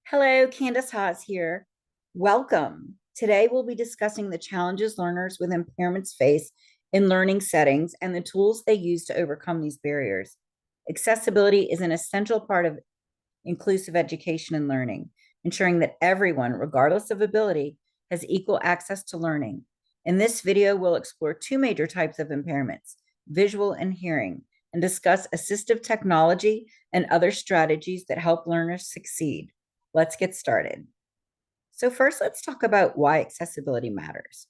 Hello, Candace Haas here. Welcome. Today we'll be discussing the challenges learners with impairments face in learning settings and the tools they use to overcome these barriers. Accessibility is an essential part of inclusive education and learning, ensuring that everyone, regardless of ability, has equal access to learning. In this video, we'll explore two major types of impairments, visual and hearing, and discuss assistive technology and other strategies that help learners succeed. Let's get started. So, first, let's talk about why accessibility matters.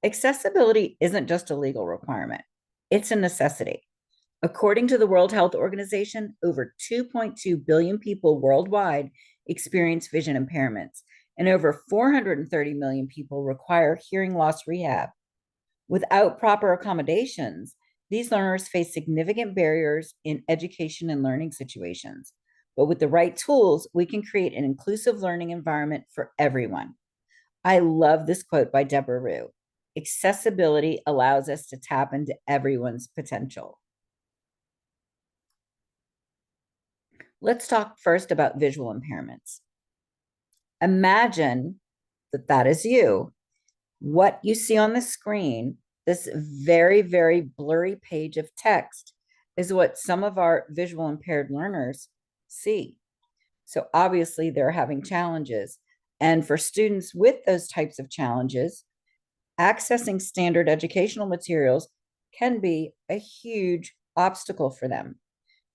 Accessibility isn't just a legal requirement, it's a necessity. According to the World Health Organization, over 2.2 billion people worldwide experience vision impairments, and over 430 million people require hearing loss rehab. Without proper accommodations, these learners face significant barriers in education and learning situations. But with the right tools, we can create an inclusive learning environment for everyone. I love this quote by Deborah Rue. Accessibility allows us to tap into everyone's potential. Let's talk first about visual impairments. Imagine that is you. What you see on the screen, this very, very blurry page of text, is what some of our visual impaired learners see. So obviously they're having challenges. And for students with those types of challenges, accessing standard educational materials can be a huge obstacle for them.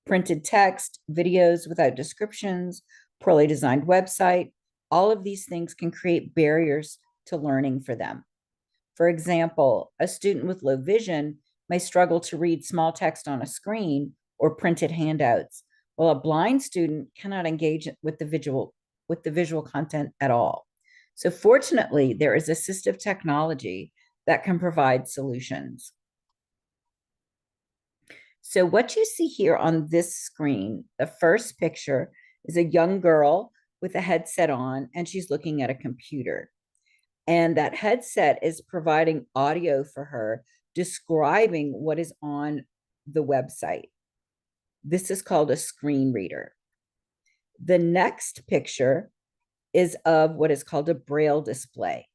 Printed text, videos without descriptions, poorly designed website, all of these things can create barriers to learning for them. For example, a student with low vision may struggle to read small text on a screen or printed handouts, while a blind student cannot engage with the visual content at all. So fortunately, there is assistive technology that can provide solutions. So what you see here on this screen, the first picture is a young girl with a headset on, and she's looking at a computer. And that headset is providing audio for her, describing what is on the website. This is called a screen reader. The next picture is of what is called a Braille display.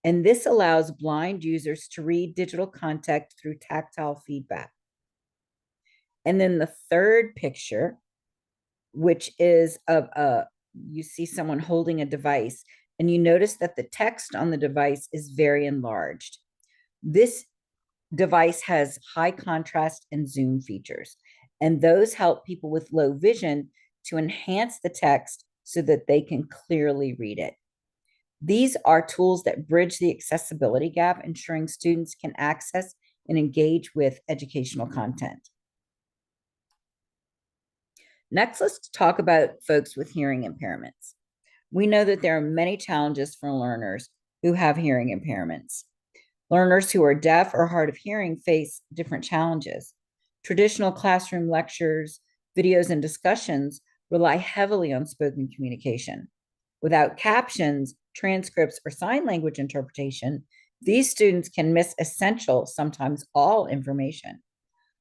And this allows blind users to read digital content through tactile feedback. And then the third picture, which is of you see someone holding a device, and you notice that the text on the device is very enlarged. This device has high contrast and zoom features, and those help people with low vision to enhance the text so that they can clearly read it. These are tools that bridge the accessibility gap, ensuring students can access and engage with educational content. Next, let's talk about folks with hearing impairments. We know that there are many challenges for learners who have hearing impairments. Learners who are deaf or hard of hearing face different challenges. Traditional classroom lectures, videos, and discussions rely heavily on spoken communication. Without captions, transcripts, or sign language interpretation, these students can miss essential, sometimes all information.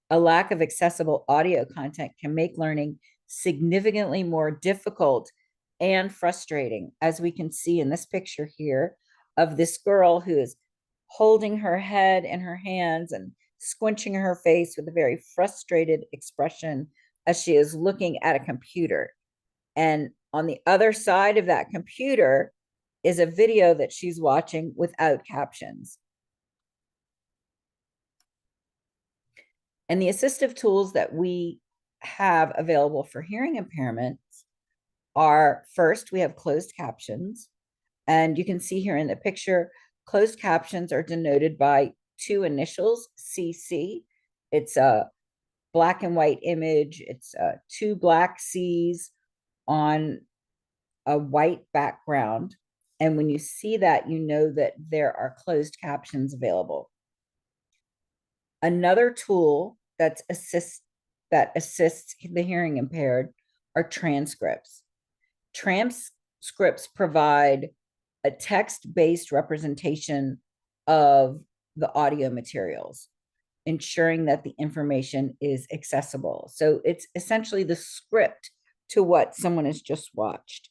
A lack of accessible audio content can make learning significantly more difficult and frustrating, as we can see in this picture here of this girl who is holding her head in her hands and squinching her face with a very frustrated expression as she is looking at a computer. And on the other side of that computer is a video that she's watching without captions. And the assistive tools that we have available for hearing impairments are, first, we have closed captions. And you can see here in the picture, closed captions are denoted by two initials, CC. It's a black and white image. It's two black C's on a white background. And when you see that, you know that there are closed captions available. Another tool that assists the hearing impaired are transcripts. Transcripts provide a text-based representation of the audio materials, ensuring that the information is accessible. So it's essentially the script to what someone has just watched.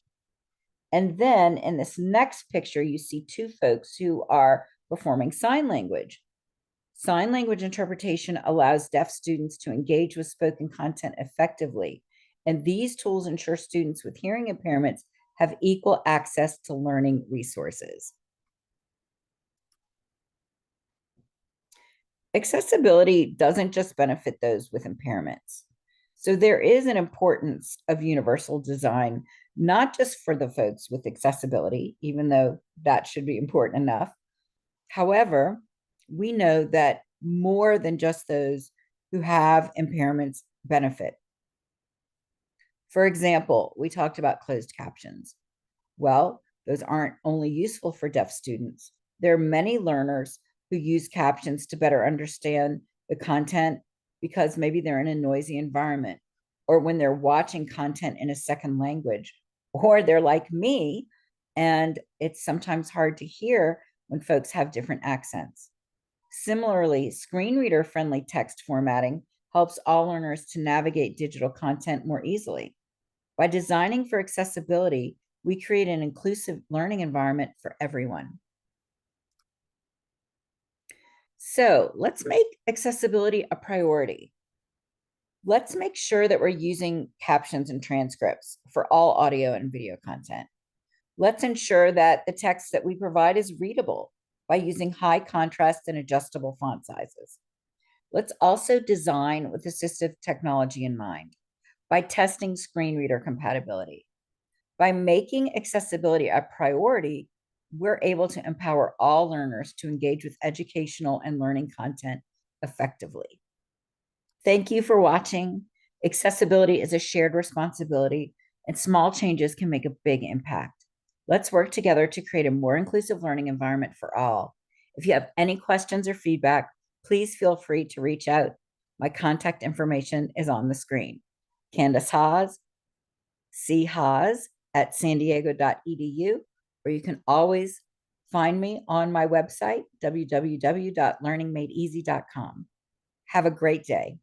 And then in this next picture, you see two folks who are performing sign language. Sign language interpretation allows deaf students to engage with spoken content effectively. And these tools ensure students with hearing impairments have equal access to learning resources. Accessibility doesn't just benefit those with impairments. So there is an importance of universal design, not just for the folks with accessibility, even though that should be important enough. However, we know that more than just those who have impairments benefit. For example, we talked about closed captions. Well, those aren't only useful for deaf students. There are many learners who use captions to better understand the content because maybe they're in a noisy environment, or when they're watching content in a second language, or they're like me, and it's sometimes hard to hear when folks have different accents. Similarly, screen reader friendly text formatting helps all learners to navigate digital content more easily. By designing for accessibility, we create an inclusive learning environment for everyone. So let's make accessibility a priority. Let's make sure that we're using captions and transcripts for all audio and video content. Let's ensure that the text that we provide is readable by using high contrast and adjustable font sizes. Let's also design with assistive technology in mind by testing screen reader compatibility. By making accessibility a priority, we're able to empower all learners to engage with educational and learning content effectively. Thank you for watching. Accessibility is a shared responsibility, and small changes can make a big impact. Let's work together to create a more inclusive learning environment for all. If you have any questions or feedback, please feel free to reach out. My contact information is on the screen. Candace Haas, chaas@sandiego.edu, or you can always find me on my website, www.learningmadeeasy.com. Have a great day.